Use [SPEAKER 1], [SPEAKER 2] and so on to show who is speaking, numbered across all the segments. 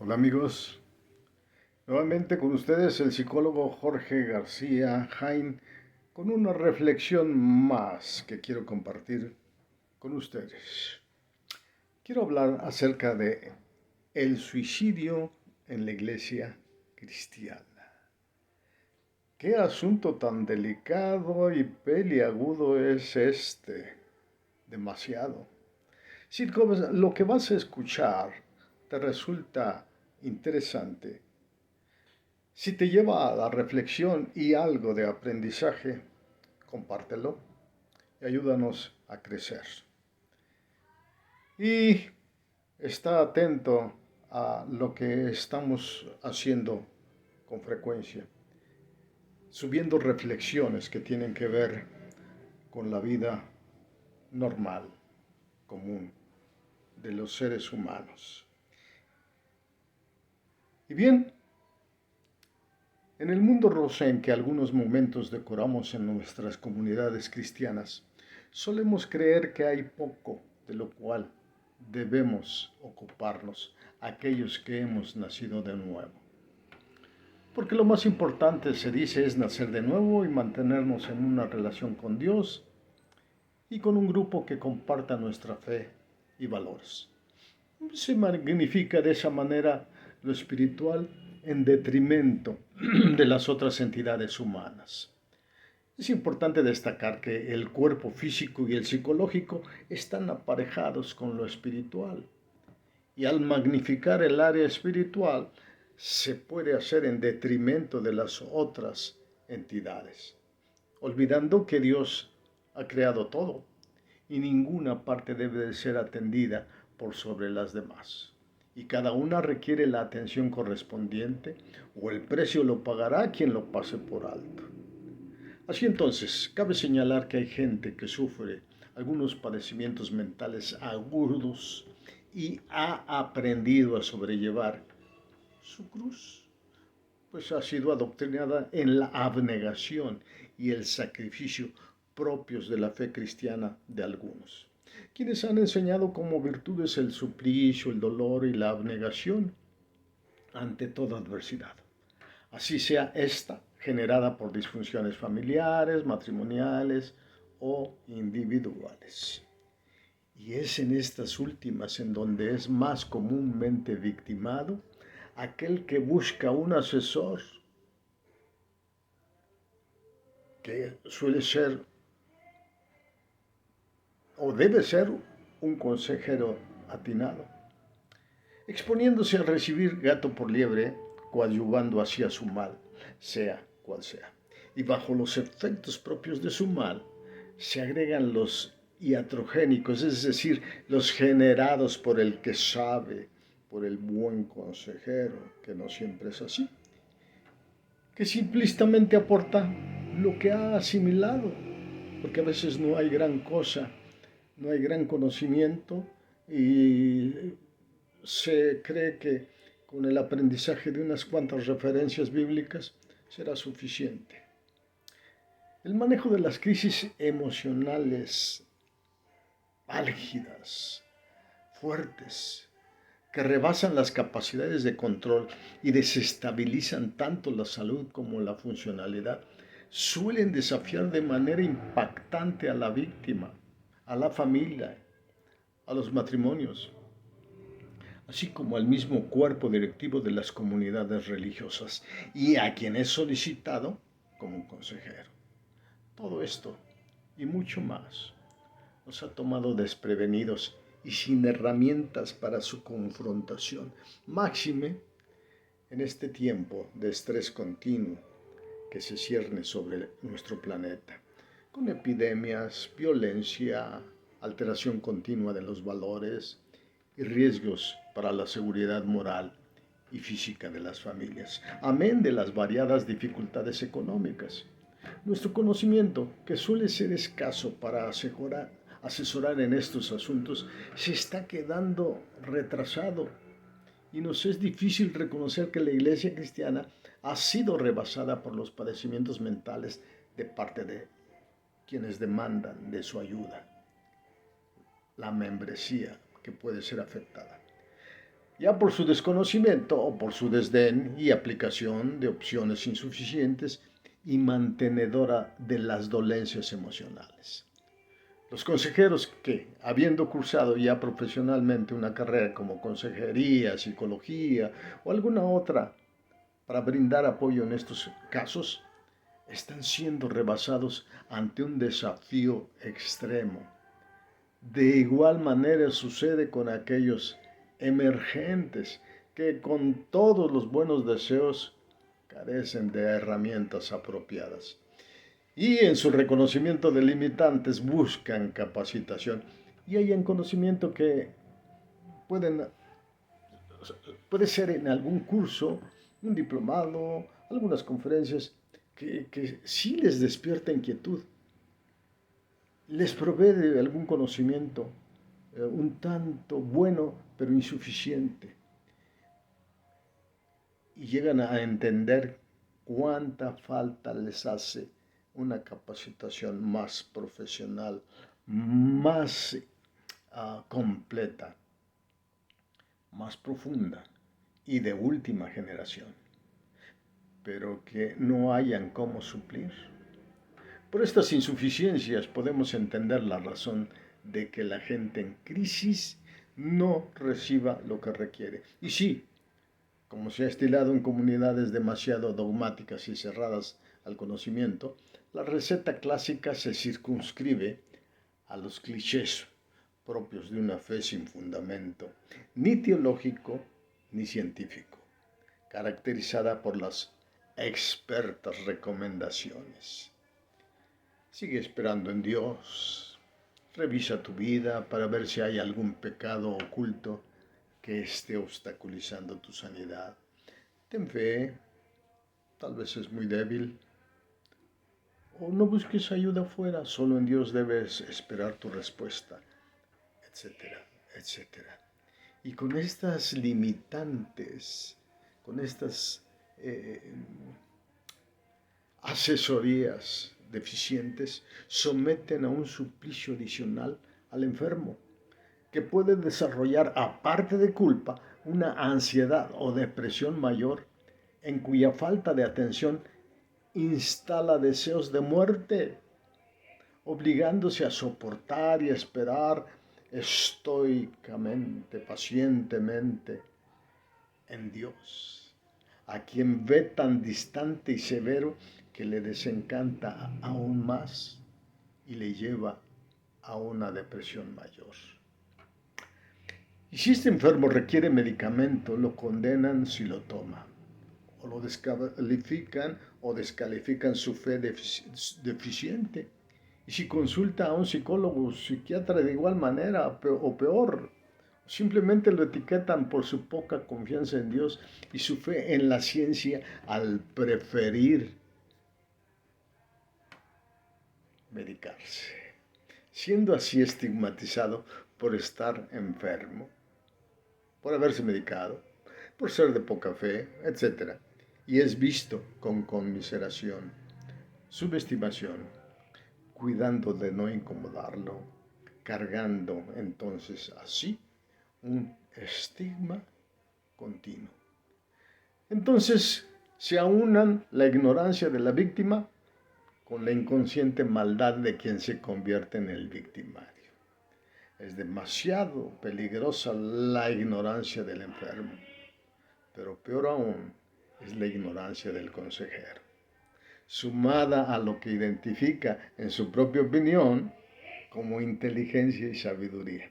[SPEAKER 1] Hola amigos, nuevamente con ustedes el psicólogo Jorge García Jain con una reflexión más que quiero compartir con ustedes. Quiero hablar acerca de el suicidio en la iglesia cristiana. ¿Qué asunto tan delicado y peliagudo es este? Demasiado. Si lo que vas a escuchar te resulta interesante, si te lleva a la reflexión y algo de aprendizaje, compártelo y ayúdanos a crecer. Y está atento a lo que estamos haciendo con frecuencia, subiendo reflexiones que tienen que ver con la vida normal, común, de los seres humanos. Y bien, en el mundo rosa en que algunos momentos decoramos en nuestras comunidades cristianas, solemos creer que hay poco de lo cual debemos ocuparnos aquellos que hemos nacido de nuevo. Porque lo más importante, se dice, es nacer de nuevo y mantenernos en una relación con Dios y con un grupo que comparta nuestra fe y valores. Se magnifica de esa manera lo espiritual en detrimento de las otras entidades humanas. Es importante destacar que el cuerpo físico y el psicológico están aparejados con lo espiritual. Y al magnificar el área espiritual, se puede hacer en detrimento de las otras entidades, olvidando que Dios ha creado todo y ninguna parte debe de ser atendida por sobre las demás. Y cada una requiere la atención correspondiente o el precio lo pagará quien lo pase por alto. Así entonces, cabe señalar que hay gente que sufre algunos padecimientos mentales agudos y ha aprendido a sobrellevar su cruz, pues ha sido adoctrinada en la abnegación y el sacrificio propios de la fe cristiana de algunos, quienes han enseñado como virtudes el suplicio, el dolor y la abnegación ante toda adversidad, así sea esta generada por disfunciones familiares, matrimoniales o individuales. Y es en estas últimas en donde es más comúnmente victimado aquel que busca un asesor, que suele ser o debe ser un consejero atinado, exponiéndose a recibir gato por liebre, coadyuvando así a su mal, sea cual sea. Y bajo los efectos propios de su mal, se agregan los iatrogénicos, es decir, los generados por el que sabe, por el buen consejero, que no siempre es así, que simplistamente aporta lo que ha asimilado, porque a veces no hay gran cosa, no hay gran conocimiento y se cree que con el aprendizaje de unas cuantas referencias bíblicas será suficiente. El manejo de las crisis emocionales álgidas, fuertes, que rebasan las capacidades de control y desestabilizan tanto la salud como la funcionalidad, suelen desafiar de manera impactante a la víctima, a la familia, a los matrimonios, así como al mismo cuerpo directivo de las comunidades religiosas y a quien es solicitado como un consejero. Todo esto y mucho más nos ha tomado desprevenidos y sin herramientas para su confrontación, máxime en este tiempo de estrés continuo que se cierne sobre nuestro planeta, con epidemias, violencia, alteración continua de los valores y riesgos para la seguridad moral y física de las familias, amén de las variadas dificultades económicas. Nuestro conocimiento, que suele ser escaso para asesorar en estos asuntos, se está quedando retrasado y nos es difícil reconocer que la Iglesia cristiana ha sido rebasada por los padecimientos mentales de parte de quienes demandan de su ayuda, la membresía que puede ser afectada. ya por su desconocimiento o por su desdén y aplicación de opciones insuficientes y mantenedora de las dolencias emocionales. Los consejeros que, habiendo cursado ya profesionalmente una carrera como consejería, psicología o alguna otra para brindar apoyo en estos casos, están siendo rebasados ante un desafío extremo. De igual manera sucede con aquellos emergentes que con todos los buenos deseos carecen de herramientas apropiadas y en su reconocimiento de limitantes buscan capacitación y hay en conocimiento que pueden, puede ser en algún curso, un diplomado, algunas conferencias que sí les despierta inquietud, les provee de algún conocimiento un tanto bueno pero insuficiente y llegan a entender cuánta falta les hace una capacitación más profesional, más completa, más profunda y de última generación, pero que no hayan cómo suplir. Por estas insuficiencias podemos entender la razón de que la gente en crisis no reciba lo que requiere. Y sí, como se ha estilado en comunidades demasiado dogmáticas y cerradas al conocimiento, la receta clásica se circunscribe a los clichés propios de una fe sin fundamento, ni teológico ni científico, caracterizada por las expertas recomendaciones. Sigue esperando en Dios. Revisa tu vida para ver si hay algún pecado oculto que esté obstaculizando tu sanidad. Ten fe, tal vez es muy débil. O no busques ayuda afuera, solo en Dios debes esperar tu respuesta, etcétera, etcétera. Y con estas limitantes, con estas asesorías deficientes, someten a un suplicio adicional al enfermo, que puede desarrollar, aparte de culpa, una ansiedad o depresión mayor, en cuya falta de atención instala deseos de muerte, obligándose a soportar y a esperar estoicamente, pacientemente en Dios, a quien ve tan distante y severo que le desencanta aún más y le lleva a una depresión mayor. Y si este enfermo requiere medicamento, lo condenan si lo toma, o lo descalifican o descalifican su fe deficiente. Y si consulta a un psicólogo o psiquiatra de igual manera o peor, simplemente lo etiquetan por su poca confianza en Dios y su fe en la ciencia al preferir medicarse, siendo así estigmatizado por estar enfermo, por haberse medicado, por ser de poca fe, etc. Y es visto con conmiseración, subestimación, cuidando de no incomodarlo, cargando entonces así un estigma continuo. Entonces se aunan la ignorancia de la víctima con la inconsciente maldad de quien se convierte en el victimario. Es demasiado peligrosa la ignorancia del enfermo, pero peor aún es la ignorancia del consejero, sumada a lo que identifica en su propia opinión como inteligencia y sabiduría,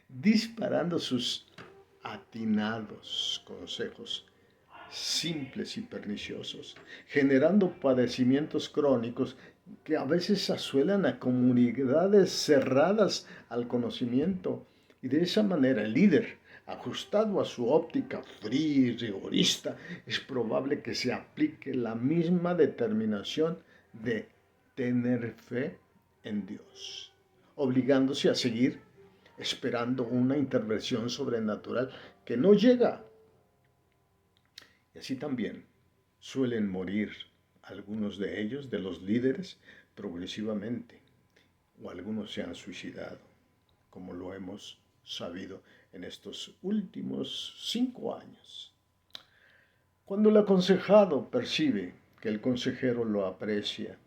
[SPEAKER 1] disparando sus atinados consejos simples y perniciosos, generando padecimientos crónicos que a veces asuelan a comunidades cerradas al conocimiento. Y de esa manera el líder, ajustado a su óptica fría y rigorista, es probable que se aplique la misma determinación de tener fe en Dios, obligándose a seguir esperando una intervención sobrenatural que no llega. Y así también suelen morir algunos de ellos, de los líderes, progresivamente, o algunos se han suicidado, como lo hemos sabido en estos últimos 5 años. Cuando el aconsejado percibe que el consejero lo aprecia,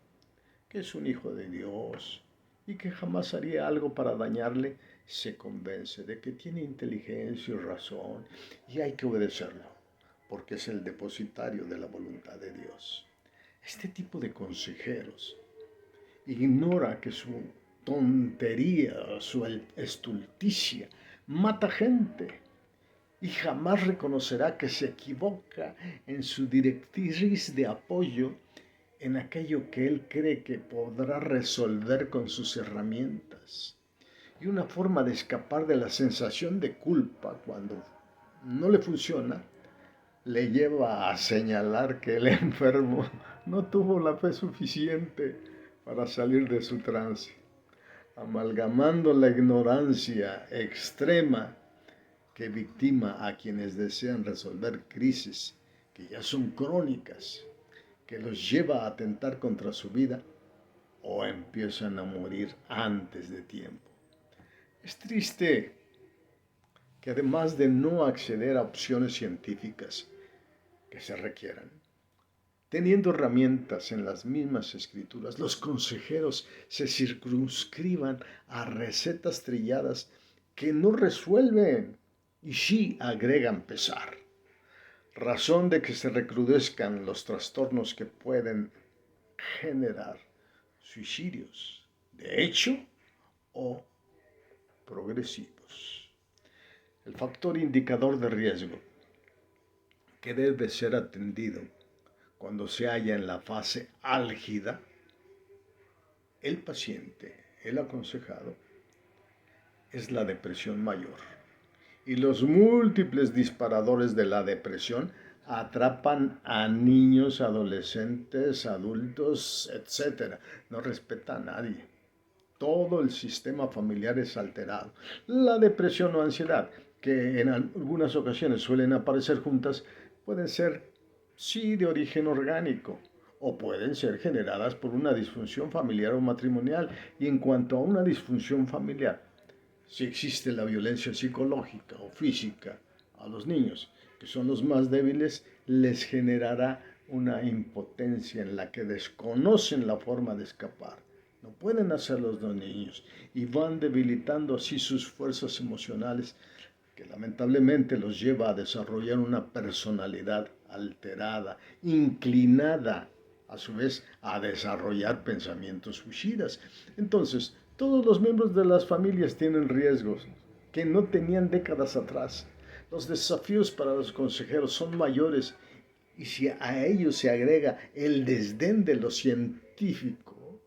[SPEAKER 1] que es un hijo de Dios y que jamás haría algo para dañarle, se convence de que tiene inteligencia y razón y hay que obedecerlo, porque es el depositario de la voluntad de Dios. Este tipo de consejeros ignora que su tontería, su estulticia, mata gente y jamás reconocerá que se equivoca en su directriz de apoyo en aquello que él cree que podrá resolver con sus herramientas. Y una forma de escapar de la sensación de culpa cuando no le funciona, le lleva a señalar que el enfermo no tuvo la fe suficiente para salir de su trance, amalgamando la ignorancia extrema que victima a quienes desean resolver crisis que ya son crónicas, que los lleva a atentar contra su vida o empiezan a morir antes de tiempo. Es triste que además de no acceder a opciones científicas que se requieran, teniendo herramientas en las mismas escrituras, los consejeros se circunscriban a recetas trilladas que no resuelven y sí agregan pesar. Razón de que se recrudezcan los trastornos que pueden generar suicidios, de hecho o progresivos. El factor indicador de riesgo que debe ser atendido cuando se halla en la fase álgida, el paciente, el aconsejado, es la depresión mayor. Y los múltiples disparadores de la depresión atrapan a niños, adolescentes, adultos, etc. No respeta a nadie. Todo el sistema familiar es alterado. La depresión o ansiedad, que en algunas ocasiones suelen aparecer juntas, pueden ser, sí, de origen orgánico o pueden ser generadas por una disfunción familiar o matrimonial. Y en cuanto a una disfunción familiar, si existe la violencia psicológica o física a los niños, que son los más débiles, les generará una impotencia en la que desconocen la forma de escapar. No pueden hacerlo los niños y van debilitando así sus fuerzas emocionales, que lamentablemente los lleva a desarrollar una personalidad alterada, inclinada a su vez a desarrollar pensamientos suicidas. Entonces, todos los miembros de las familias tienen riesgos que no tenían décadas atrás. Los desafíos para los consejeros son mayores y si a ellos se agrega el desdén de lo científico,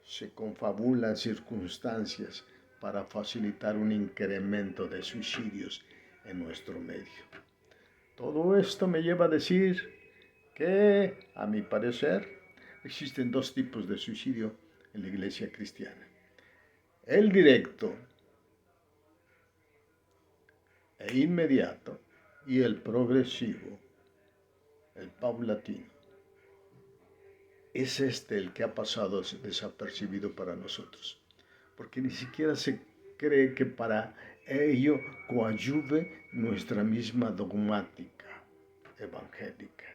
[SPEAKER 1] se confabulan circunstancias para facilitar un incremento de suicidios en nuestro medio. Todo esto me lleva a decir que, a mi parecer, existen dos tipos de suicidio en la iglesia cristiana. El directo e inmediato y el progresivo, el paulatino. Es este el que ha pasado desapercibido para nosotros, porque ni siquiera se cree que para ello coadyuve nuestra misma dogmática evangélica.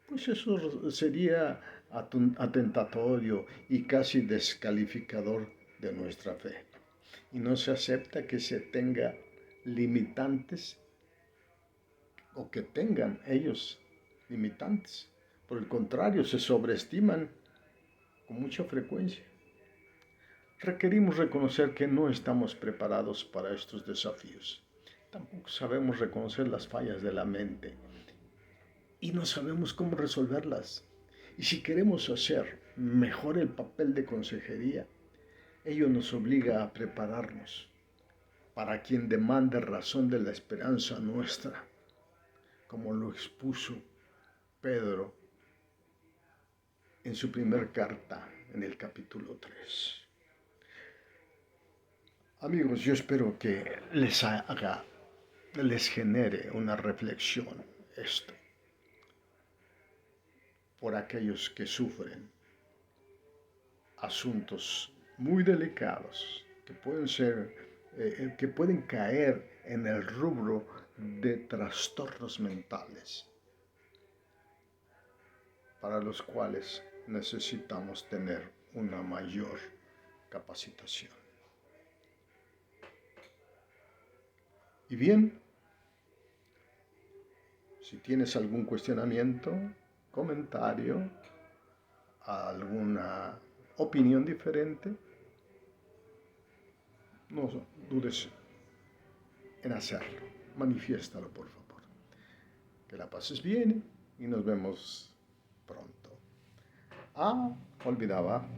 [SPEAKER 1] Pues eso sería atentatorio y casi descalificador de nuestra fe. Y no se acepta que se tenga limitantes o que tengan ellos limitantes. Por el contrario, se sobreestiman con mucha frecuencia. Requerimos reconocer que no estamos preparados para estos desafíos. Tampoco sabemos reconocer las fallas de la mente y no sabemos cómo resolverlas. Y si queremos hacer mejor el papel de consejería, ello nos obliga a prepararnos para quien demande razón de la esperanza nuestra, como lo expuso Pedro en su primer carta en el capítulo 3. Amigos, yo espero que les genere una reflexión esto por aquellos que sufren asuntos muy delicados que pueden caer en el rubro de trastornos mentales, para los cuales necesitamos tener una mayor capacitación. Y bien, si tienes algún cuestionamiento, comentario, alguna opinión diferente, no dudes en hacerlo. Manifiéstalo, por favor. Que la pases bien y nos vemos pronto. Olvidaba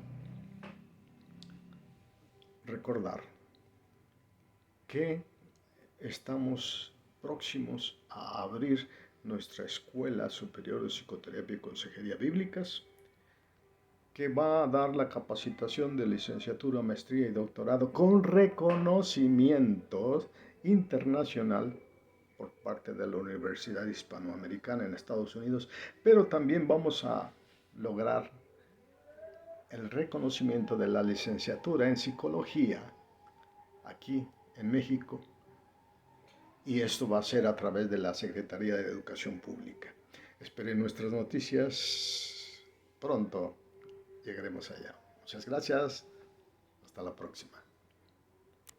[SPEAKER 1] recordar que estamos próximos a abrir nuestra Escuela Superior de Psicoterapia y Consejería Bíblicas, que va a dar la capacitación de licenciatura, maestría y doctorado con reconocimientos internacional por parte de la Universidad Hispanoamericana en Estados Unidos, pero también vamos a lograr el reconocimiento de la licenciatura en psicología aquí en México, y esto va a ser a través de la Secretaría de Educación Pública. Esperen nuestras noticias, pronto llegaremos allá. Muchas gracias, hasta la próxima.